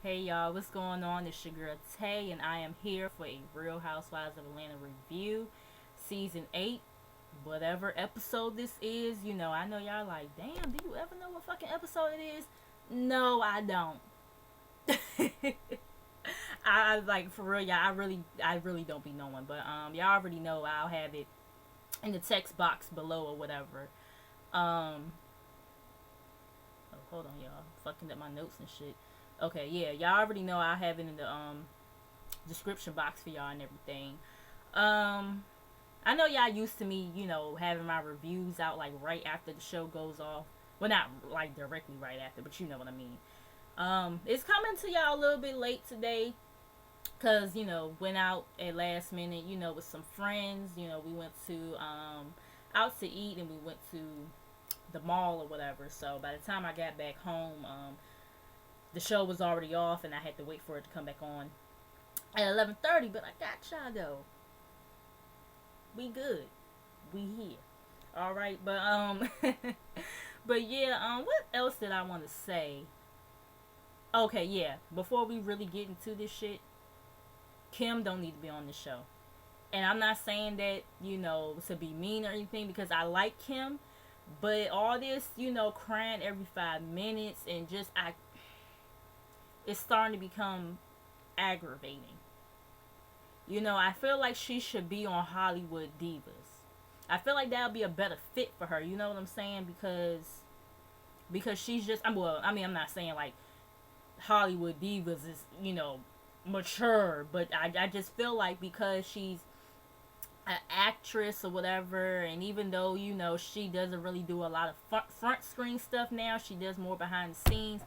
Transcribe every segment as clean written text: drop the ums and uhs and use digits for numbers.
Hey y'all, what's going on? It's your girl Tay, and I am here for a Real Housewives of Atlanta review, season 8. Whatever episode this is, I know y'all like, damn, do you ever know what fucking episode it is? No, I don't. I like for real, y'all. I really don't be knowing, but y'all already know. I'll have it in the text box below or whatever. Um, oh, hold on, y'all, fucking up my notes and shit. Okay, yeah, y'all already know. I have it in the description box for y'all and everything. Um, I know y'all used to me, having my reviews out like right after the show goes off. Well, not like directly right after, but you know what I mean. It's coming to y'all a little bit late today, cause went out at last minute, with some friends. We went to out to eat, and we went to the mall or whatever. So by the time I got back home, the show was already off, and I had to wait for it to come back on at 11:30. But I got y'all though. We good. We here. All right, but but yeah, what else did I want to say? Okay, yeah. Before we really get into this shit, Kim don't need to be on the show. And I'm not saying that, to be mean or anything, because I like Kim, but all this, crying every 5 minutes and just it's starting to become aggravating. I feel like she should be on Hollywood Divas. I feel like that would be a better fit for her. You know what I'm saying? Because she's just, I'm not saying like Hollywood Divas is, mature, but I just feel like because she's an actress or whatever, and even though she doesn't really do a lot of front screen stuff now, she does more behind the scenes.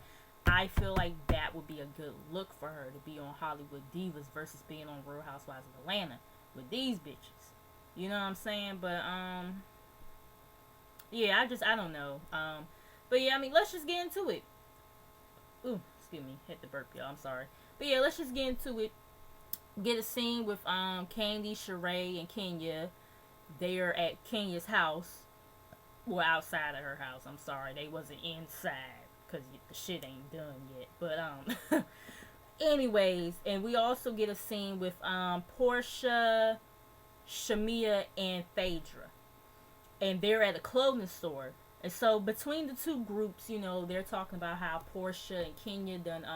I feel like that would be a good look for her to be on Hollywood Divas versus being on Real Housewives of Atlanta with these bitches. You know what I'm saying? But yeah, I don't know. But yeah, let's just get into it. Ooh, excuse me, hit the burp, y'all. I'm sorry. But yeah, let's just get into it. Get a scene with Candy, Sheree, and Kenya. They are at Kenya's house. Well, outside of her house. I'm sorry, they wasn't inside because the shit ain't done yet. But anyways, and we also get a scene with Portia, Shamia, and Phaedra, and they're at a clothing store. And so between the two groups, they're talking about how Portia and Kenya done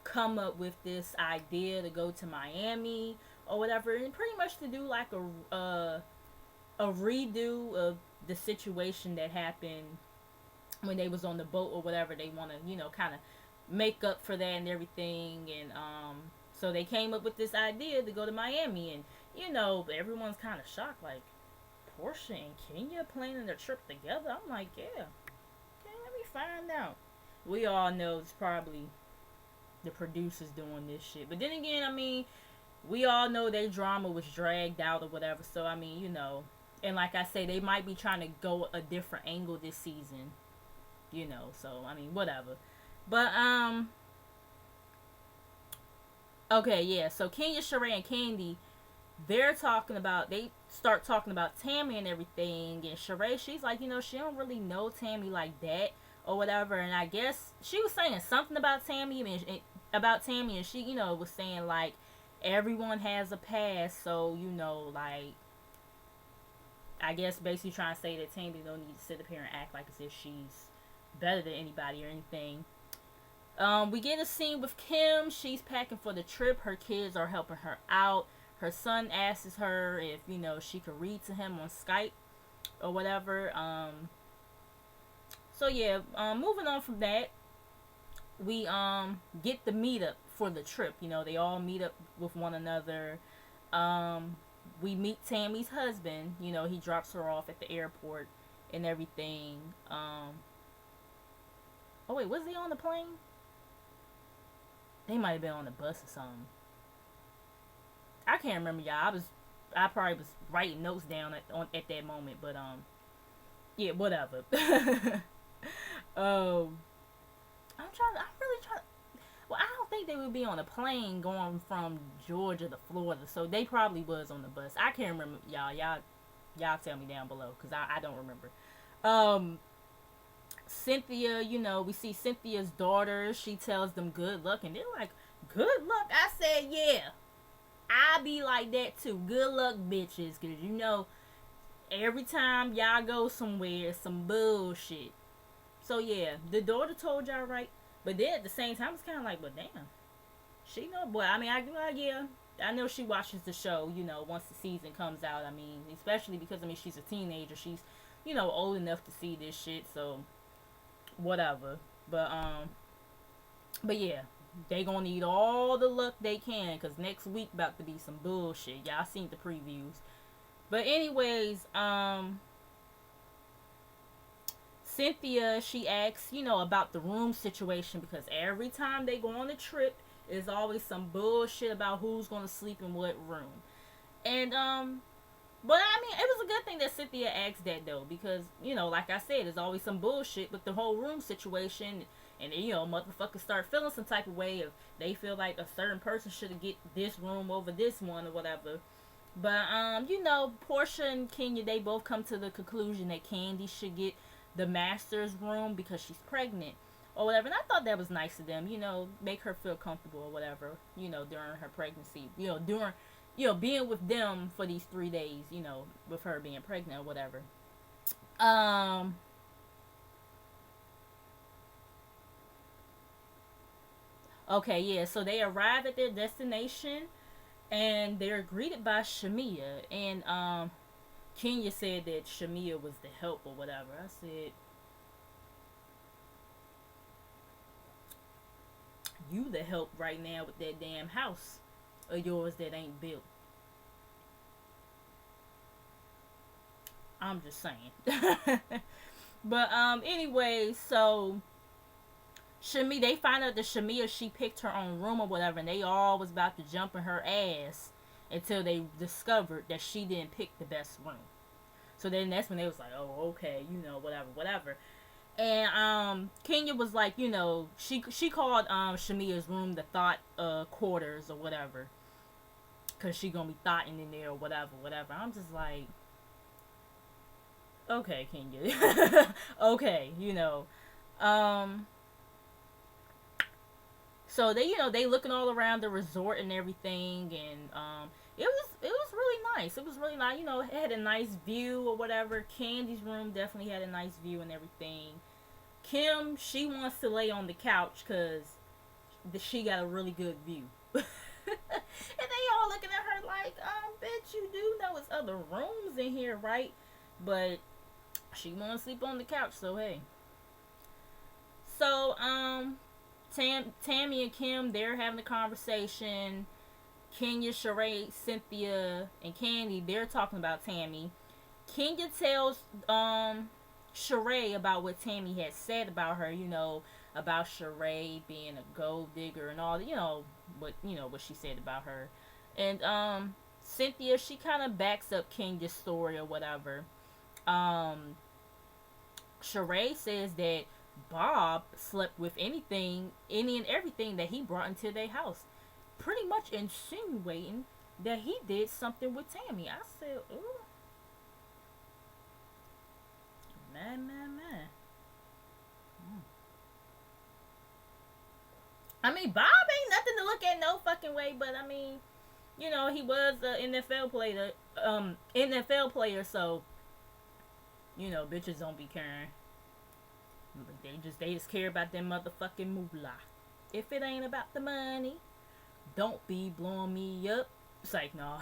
come up with this idea to go to Miami or whatever, and pretty much to do like a redo of the situation that happened when they was on the boat or whatever. They want to kind of make up for that and everything, and so they came up with this idea to go to Miami, and everyone's kind of shocked, like Portia and Kenya planning their trip together. I'm like, yeah, okay, let me find out. We all know it's probably the producers doing this shit, but then again, we all know their drama was dragged out or whatever. So and like I say, they might be trying to go a different angle this season. So whatever. But okay, yeah. So Kenya, Sheree, and Candy, they start talking about Tammy and everything, and Sheree, she's like, she don't really know Tammy like that or whatever, and I guess she was saying something about Tammy, and she, was saying like everyone has a past, so like, I guess basically trying to say that Tammy don't need to sit up here and act like as if she's better than anybody or anything. We get a scene with Kim. She's packing for the trip. Her kids are helping her out. Her son asks her if she could read to him on Skype or whatever. So yeah, moving on from that, we get the meetup for the trip. They all meet up with one another. We meet Tammy's husband. He drops her off at the airport and everything. Oh wait, was he on the plane? They might have been on the bus or something. I can't remember, y'all. I probably was writing notes down at that moment, but yeah, whatever. I'm really trying. Well, I don't think they would be on a plane going from Georgia to Florida, so they probably was on the bus. I can't remember, y'all. Y'all tell me down below, because I don't remember. Um, Cynthia, we see Cynthia's daughter. She tells them good luck, and they're like, good luck? I said, yeah. I be like that too. Good luck, bitches. Because, every time y'all go somewhere, it's some bullshit. So, yeah, the daughter told y'all right. But then at the same time, it's kind of like, but damn. She know, boy. I mean, yeah. I know she watches the show, once the season comes out. I mean, especially because, she's a teenager. She's, old enough to see this shit. So, whatever. But yeah, they gonna need all the luck they can, because next week about to be some bullshit. Y'all seen the previews. But anyways, Cynthia, she asks, about the room situation, because every time they go on a trip, there's always some bullshit about who's gonna sleep in what room. And but I mean, it was a good thing that Cynthia asked that though, because like I said, there's always some bullshit with the whole room situation, and motherfuckers start feeling some type of way if they feel like a certain person should get this room over this one or whatever. But Portia and Kenya, they both come to the conclusion that Candy should get the master's room because she's pregnant or whatever. And I thought that was nice of them, make her feel comfortable or whatever, during her pregnancy, during being with them for these 3 days, with her being pregnant or whatever. Okay, yeah, so they arrive at their destination and they're greeted by Shamia. And Kenya said that Shamia was the help or whatever. I said, you the help right now with that damn house of yours that ain't built. I'm just saying. But anyway, so they find out that Shamia, she picked her own room or whatever, and they all was about to jump in her ass until they discovered that she didn't pick the best room. So then that's when they was like, oh, okay, whatever. And Kenya was like, she called Shamia's room the thought quarters or whatever, cause she gonna be thoughting in there or whatever. I'm just like, okay, Kenya, okay, So they looking all around the resort and everything, and it was really nice. It was really nice. It had a nice view or whatever. Candy's room definitely had a nice view and everything. Kim, she wants to lay on the couch because she got a really good view. And they all looking at her like, bitch, you do know it's other rooms in here, right? But she want to sleep on the couch, so hey. So, Tammy and Kim, they're having a conversation. Kenya, Sheree, Cynthia, and Candy, they're talking about Tammy. Kenya tells Sheree about what Tammy had said about her, about Sheree being a gold digger and all, what she said about her. And Cynthia, she kind of backs up Kenya's story or whatever. Sheree says that Bob slept with any and everything that he brought into their house, pretty much insinuating that he did something with Tammy. I said, ooh. Man. I mean, Bob ain't nothing to look at no fucking way, but I mean, he was an NFL player, so, bitches don't be caring. They just care about their motherfucking moolah. If it ain't about the money, don't be blowing me up. It's like, no.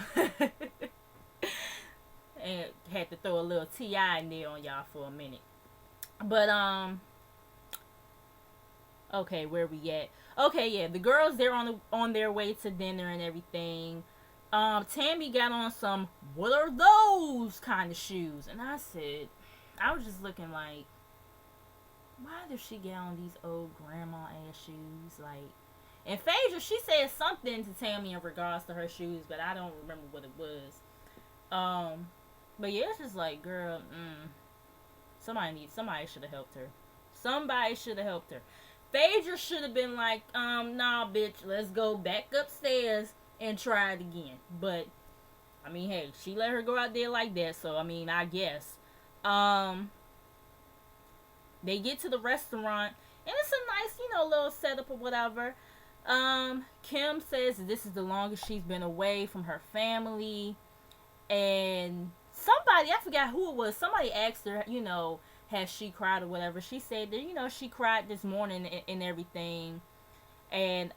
And had to throw a little T.I. in there on y'all for a minute. But, okay, where we at? Okay, yeah, the girls, they're on their way to dinner and everything. Tammy got on some, what are those kind of shoes? And I was just looking like, why does she get on these old grandma ass shoes? Like, and Phaedra, she said something to Tammy in regards to her shoes, but I don't remember what it was. But yeah, it's just like, girl, somebody should have helped her. Somebody should have helped her. Phaedra should have been like, nah, bitch, let's go back upstairs and try it again. But, I mean, hey, she let her go out there like that, so, I mean, I guess. They get to the restaurant, and it's a nice, little setup or whatever. Kim says this is the longest she's been away from her family, and somebody, I forgot who it was, somebody asked her, has she cried or whatever. She said that, she cried this morning and everything. And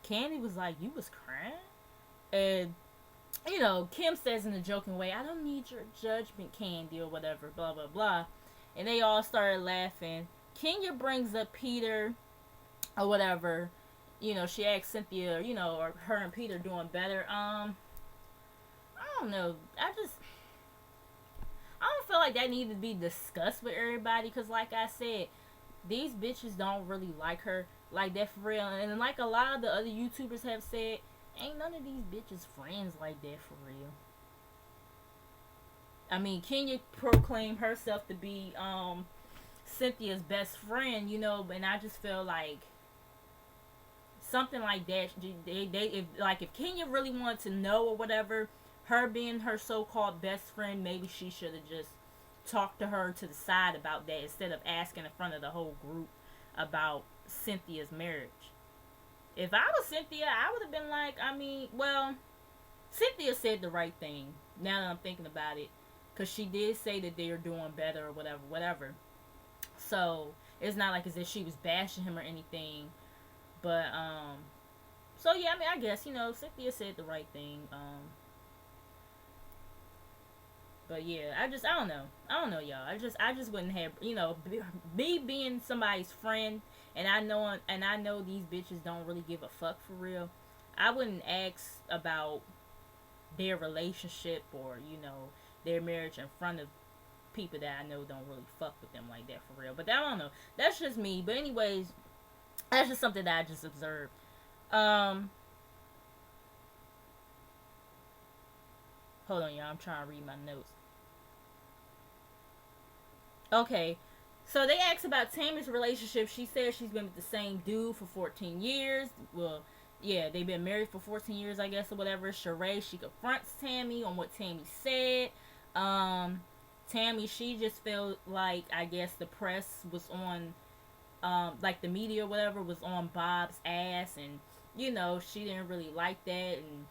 Candy was like, "You was crying?" And Kim says in a joking way, "I don't need your judgment, Candy," or whatever, blah blah blah. And they all started laughing. Kenya brings up Peter or whatever. She asks Cynthia, are her and Peter doing better? I don't know. I don't feel like that needed to be discussed with everybody, because like I said, these bitches don't really like her like that for real. And like a lot of the other YouTubers have said, ain't none of these bitches friends like that for real. I mean, Kenya proclaimed herself to be Cynthia's best friend, and I just feel like something like that. If Kenya really wanted to know or whatever, her being her so-called best friend, maybe she should have just talked to her to the side about that instead of asking in front of the whole group about Cynthia's marriage. If I was Cynthia, I would have been like, Cynthia said the right thing, now that I'm thinking about it, because she did say that they are doing better or whatever. So it's not like as if she was bashing him or anything. But so yeah, I guess Cynthia said the right thing. But yeah, I don't know, y'all. I just wouldn't have, me being somebody's friend, and I know these bitches don't really give a fuck for real. I wouldn't ask about their relationship or their marriage in front of people that I know don't really fuck with them like that for real. But I don't know. That's just me. But anyways, that's just something that I just observed. Hold on, y'all. I'm trying to read my notes. Okay, so they asked about Tammy's relationship. She said she's been with the same dude for 14 years. Well, yeah, they've been married for 14 years, I guess, or whatever. Sheree, she confronts Tammy on what Tammy said. Tammy, she just felt like, I guess, the press was on, like the media or whatever was on Bob's ass, and she didn't really like that, and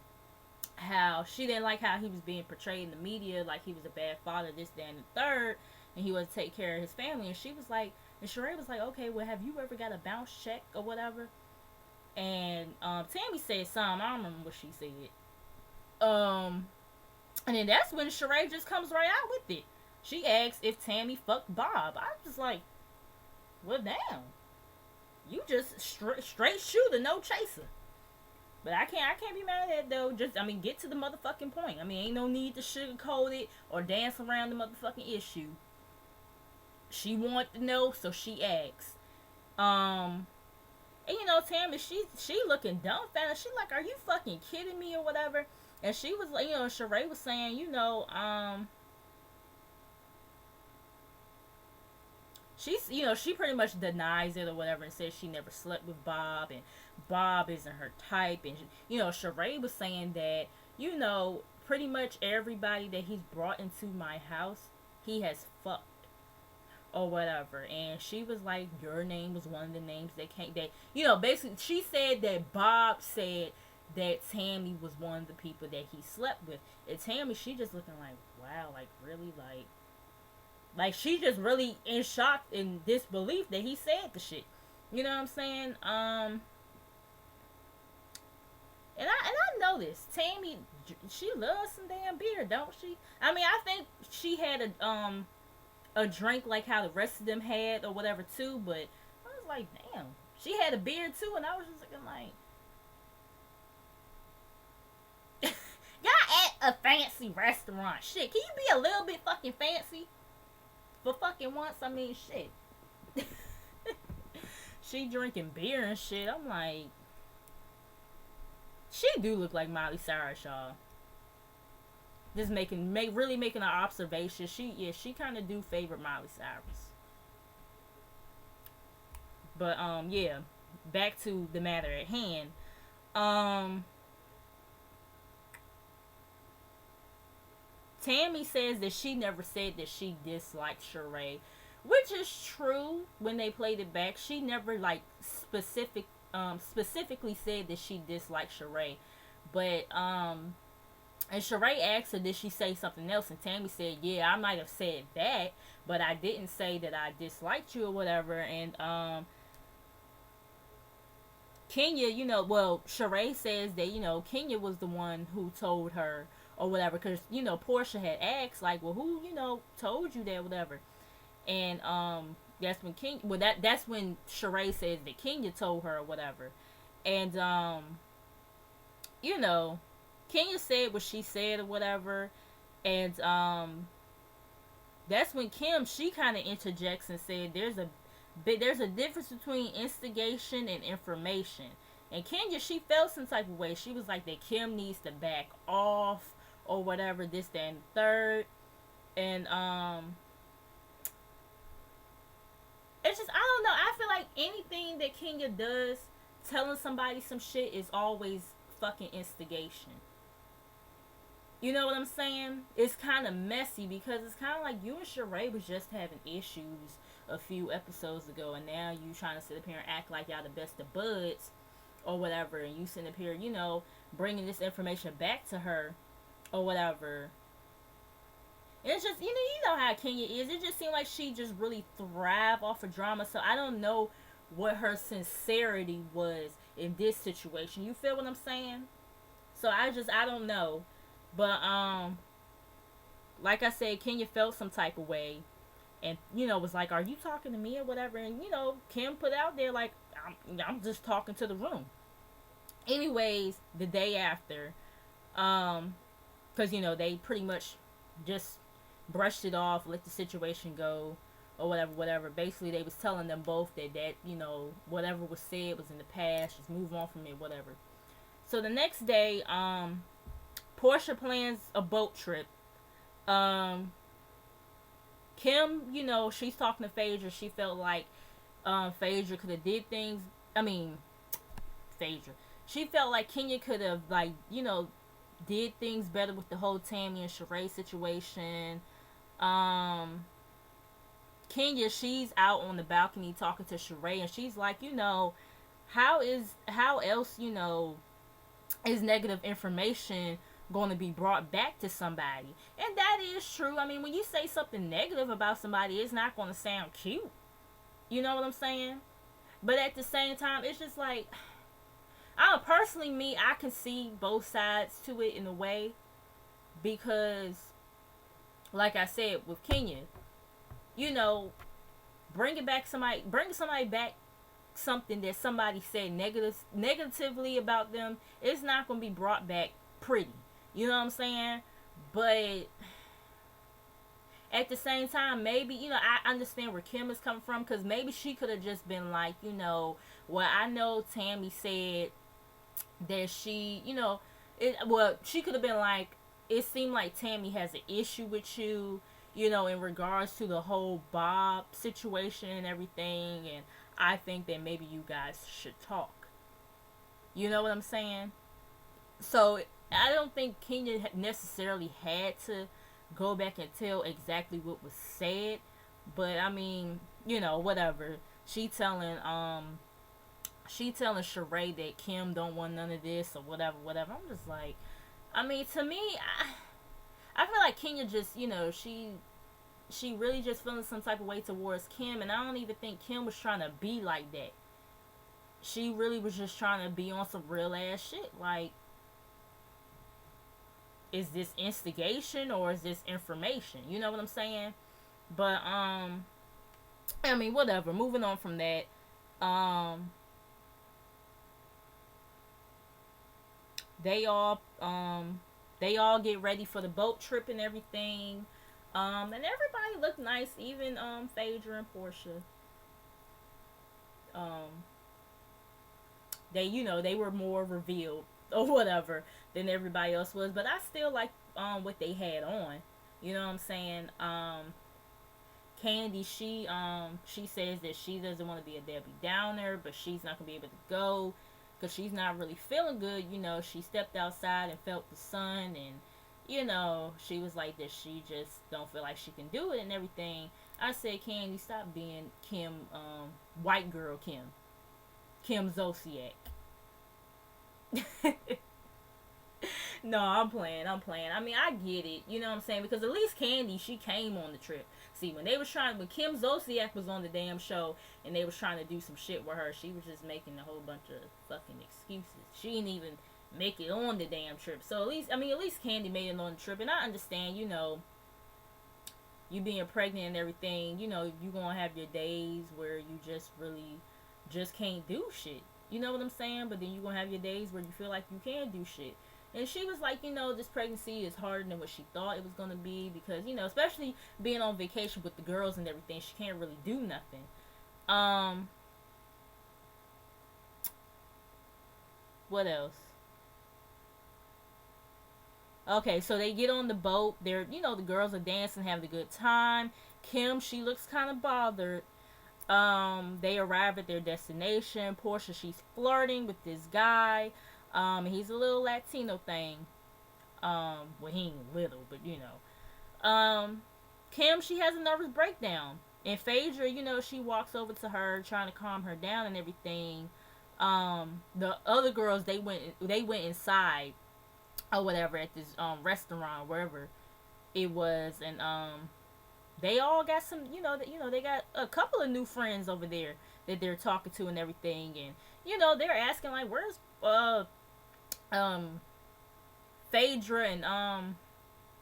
how she didn't like how he was being portrayed in the media, like he was a bad father, this, that, and the third, and he would take care of his family. And she was like, and Sheree was like, okay, well, have you ever got a bounce check or whatever? And Tammy said something, I don't remember what she said. And then that's when Sheree just comes right out with it. She asks if Tammy fucked Bob. I'm just like, well, damn, you just straight shooter, no chaser. But I can't be mad at it though. Just, get to the motherfucking point. Ain't no need to sugarcoat it or dance around the motherfucking issue. She wanted to know, so she asked. And Tammy, she looking dumbfounded. She like, are you fucking kidding me or whatever? And she was like, Sheree was saying, she's, she pretty much denies it or whatever and says she never slept with Bob and Bob isn't her type. And, Sheree was saying that, pretty much everybody that he's brought into my house, he has fucked or whatever. And she was like, your name was one of the names that came, that, basically she said that Bob said that Tammy was one of the people that he slept with. And Tammy, she just looking like, wow, like really, like she just really in shock and disbelief that he said the shit. You know what I'm saying? And I know this. Tammy, she loves some damn beer, don't she? I think she had a drink like how the rest of them had or whatever too, but I was like, damn, she had a beer too, and I was just looking like, y'all at a fancy restaurant. Shit, can you be a little bit fucking fancy? For fucking once, shit. She drinking beer and shit. I'm like, she do look like Miley Cyrus, y'all. Just really making an observation. She kind of do favor Miley Cyrus. But yeah, back to the matter at hand. Tammy says that she never said that she disliked Sheree. which is true. When they played it back, she never like specifically said that she disliked Sheree, but and Sheree asked her, did she say something else? And Tammy said, yeah, I might have said that, but I didn't say that I disliked you or whatever. And Kenya, well, Sheree says that, Kenya was the one who told her or whatever. Because, Portia had asked, like, well, who, told you that, whatever. And that's when that's when Sheree says that Kenya told her or whatever. And, you know, Kenya said what she said or whatever. And that's when Kim, she kind of interjects and said there's a difference between instigation and information. And Kenya, she felt some type of way. She was like that Kim needs to back off or whatever, this, that, and third. And it's just, I don't know. I feel like anything that Kenya does, telling somebody some shit, is always fucking instigation. You know what I'm saying? It's kind of messy because it's kind of like you and Sheree was just having issues a few episodes ago, and now you trying to sit up here and act like y'all the best of buds or whatever, and you sitting up here, bringing this information back to her or whatever. And it's just, you know how Kenya is. It just seemed like she just really thrive off of drama, so I don't know what her sincerity was in this situation. You feel what I'm saying? So I don't know. But, like I said, Kenya felt some type of way. And, was like, are you talking to me or whatever? And, Kim put out there, like, I'm just talking to the room. Anyways, the day after, because, they pretty much just brushed it off, let the situation go, or whatever. Basically, they was telling them both that, whatever was said was in the past, just move on from it, whatever. So the next day, Portia plans a boat trip. Kim, she's talking to Phaedra. She felt like Phaedra could have did things. Phaedra. She felt like Kenya could have, like, did things better with the whole Tammy and Sheree situation. Kenya, she's out on the balcony talking to Sheree, and she's like, how else, is negative information going to be brought back to somebody? And that is true. I mean, when you say something negative about somebody, it's not going to sound cute. You know what I'm saying? But at the same time, it's just like, I can see both sides to it in a way, because like I said with Kenya, bring somebody back something that somebody said negatively about them. It's not going to be brought back pretty. You know what I'm saying? But at the same time, maybe, I understand where Kim is coming from, because maybe she could have just been like, well, I know Tammy said that she, she could have been like, it seemed like Tammy has an issue with you, in regards to the whole Bob situation and everything, and I think that maybe you guys should talk. You know what I'm saying? So I don't think Kenya necessarily had to go back and tell exactly what was said, but I mean, whatever. She telling Sheree that Kim don't want none of this or whatever. I'm just like, I mean, to me, I feel like Kenya just, she really just feeling some type of way towards Kim, and I don't even think Kim was trying to be like that. She really was just trying to be on some real ass shit. Like, is this instigation or is this information? You know what I'm saying? But I mean, whatever. Moving on from that. They all get ready for the boat trip and everything. And everybody looked nice, even Phaedra and Portia. They were more revealed or whatever than everybody else was, but I still like what they had on. You know what I'm saying? Candy, she says that she doesn't want to be a Debbie Downer, but she's not gonna be able to go because she's not really feeling good. She stepped outside and felt the sun, and she was like that she just don't feel like she can do it and everything. I said, Candy, stop being Kim, white girl Kim Zolciak. No, I'm playing. I'm playing. I mean, I get it. You know what I'm saying? Because at least Candy, she came on the trip. See, when Kim Zolciak was on the damn show and they was trying to do some shit with her, she was just making a whole bunch of fucking excuses. She didn't even make it on the damn trip. So at least Candy made it on the trip. And I understand, you being pregnant and everything, you gonna have your days where you just really just can't do shit. You know what I'm saying? But then you gonna have your days where you feel like you can do shit. And she was like, this pregnancy is harder than what she thought it was gonna be because, especially being on vacation with the girls and everything, she can't really do nothing. What else? Okay, so they get on the boat. The girls are dancing, having a good time. Kim, she looks kind of bothered. They arrive at their destination. Portia, she's flirting with this guy. He's a little Latino thing. Well, he ain't little, but Kim, she has a nervous breakdown. And Phaedra, she walks over to her, trying to calm her down and everything. The other girls, they went inside or whatever at this restaurant, wherever it was, and they all got some, they got a couple of new friends over there that they're talking to and everything, and they're asking like, where's Phaedra and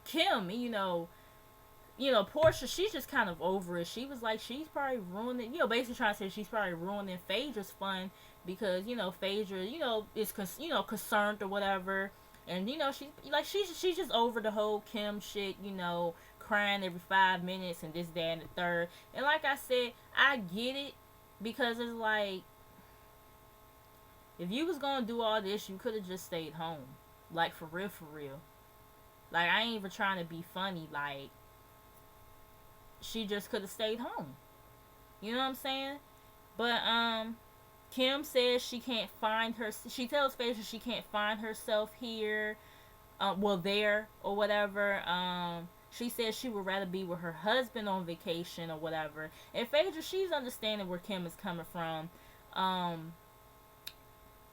Kim, Portia, she's just kind of over it. She was like, she's probably ruining, basically trying to say she's probably ruining Phaedra's fun because, Phaedra, is, concerned or whatever. And, she's just over the whole Kim shit, crying every 5 minutes and this, that, and the third. And like I said, I get it because it's like, if you was gonna do all this, you could have just stayed home. Like, for real, for real. Like, I ain't even trying to be funny. Like, she just could have stayed home. You know what I'm saying? But, Kim says she can't find her. She tells Phaedra she can't find herself here. There or whatever. She says she would rather be with her husband on vacation or whatever. And Phaedra, she's understanding where Kim is coming from.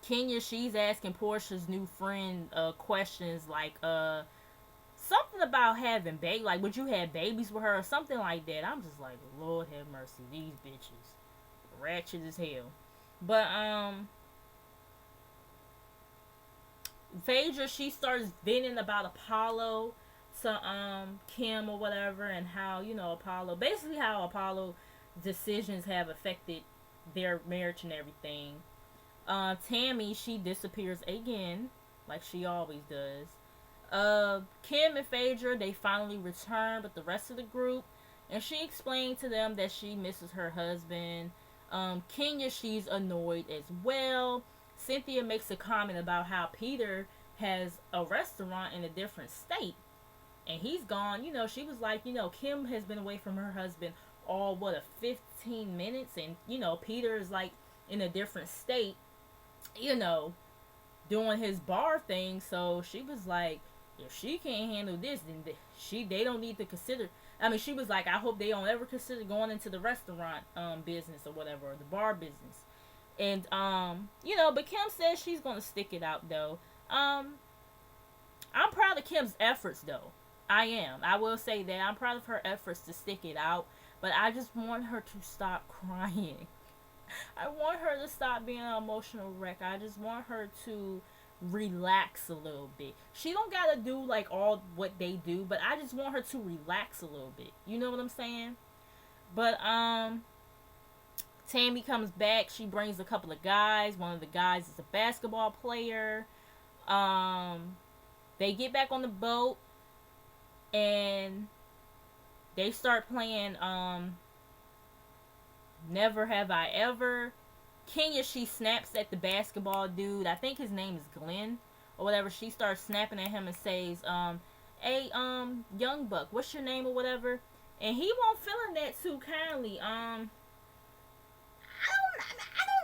Kenya, she's asking Portia's new friend questions like something about having baby, like would you have babies with her or something like that. I'm just like, Lord have mercy, these bitches ratchet as hell. But Phaedra, she starts venting about Apollo to Kim or whatever, and how Apollo, basically how Apollo decisions have affected their marriage and everything. Tammy, she disappears again, like she always does. Kim and Phaedra, they finally return with the rest of the group, and she explained to them that she misses her husband. Kenya, she's annoyed as well. Cynthia makes a comment about how Peter has a restaurant in a different state, and he's gone. She was like, Kim has been away from her husband all, 15 minutes, and, Peter is like in a different state, doing his bar thing. So she was like, if she can't handle this, then they don't need to consider. I mean, she was like, I hope they don't ever consider going into the restaurant business or whatever, or the bar business. And but Kim says she's gonna stick it out though. I'm proud of Kim's efforts though. I am. I will say that I'm proud of her efforts to stick it out, but I just want her to stop crying. I want her to stop being an emotional wreck. I just want her to relax a little bit. She don't gotta do like all what they do, but I just want her to relax a little bit. You know what I'm saying? But Tammy comes back. She brings a couple of guys. One of the guys is a basketball player. They get back on the boat and they start playing Never Have I Ever. Kenya, she snaps at the basketball dude. I think his name is Glenn or whatever. She starts snapping at him and says, hey, young buck, what's your name or whatever? And he won't feeling that too kindly. I don't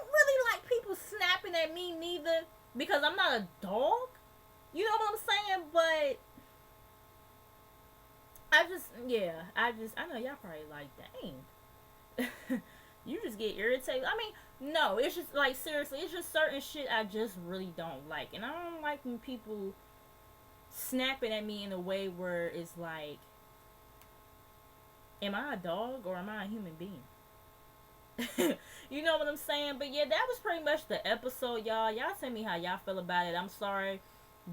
really like people snapping at me neither, because I'm not a dog. You know what I'm saying? But I know y'all probably like, dang. You just get irritated. I mean, no, it's just like, seriously, it's just certain shit I just really don't like. And I don't like when people snapping at me in a way where it's like, am I a dog or am I a human being? You know what I'm saying? But yeah, that was pretty much the episode, y'all. Y'all tell me how y'all feel about it. I'm sorry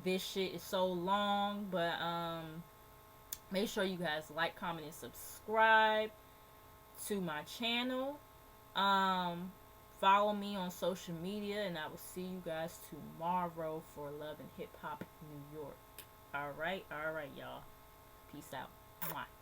this shit is so long, but make sure you guys like, comment, and subscribe to my channel. Follow me on social media, and I will see you guys tomorrow for Love and Hip Hop New York. All right, y'all. Peace out. Mwah.